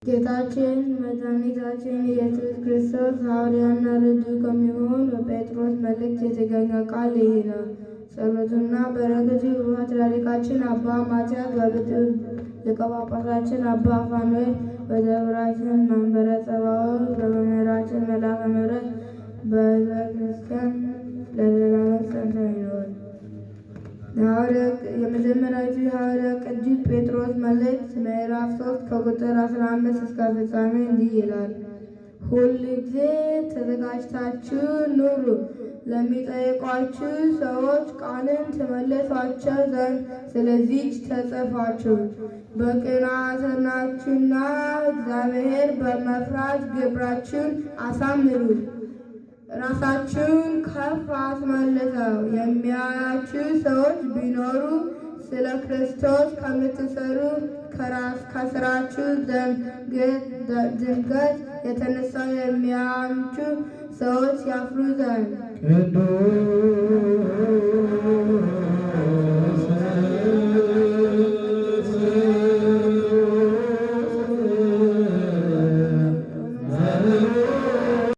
ጌታችን መድኃኒታችን ኢየሱስ ክርስቶስ ሐዋርያና ረድእ ከሚሆን በጴጥሮስ መልእክት የተገኘ ቃል ይህ ነው። ጸሎቱና በረከቱ በፓትርያርካችን አባ ማትያስ፣ በብፁዕ ሊቀ ጳጳሳችን አባ ፋኑኤል፣ በደብራችን መንበረ ጸባዖት በመምህራችን መልአከ ምሕረት በሕዝበ ክርስቲያን ለዘላለም ጸንቶ ይኖር። የመጀመሪያዊቱ የሐዋርያው ቅዱስ ጴጥሮስ መልእክት ምዕራፍ 3 ከቁጥር 15 እስከ ፍጻሜ እንዲህ ይላል። ሁልጊዜ ተዘጋጅታችሁ ኑሩ፣ ለሚጠይቋችሁ ሰዎች ቃልን ትመልሷቸው ዘንድ ስለዚህች ተጽፋችሁ። በቅንዓታችሁና እግዚአብሔር በመፍራት ግብራችሁን አሳምሩ። ራሳችሁን ከፍ አስመልሰው የሚያያችሁ ሰዎች ቢኖሩ ስለ ክርስቶስ ከምትሰሩ ከስራችሁ ድንገት የተነሳ የሚያያችሁ ሰዎች ያፍሩ ዘንድ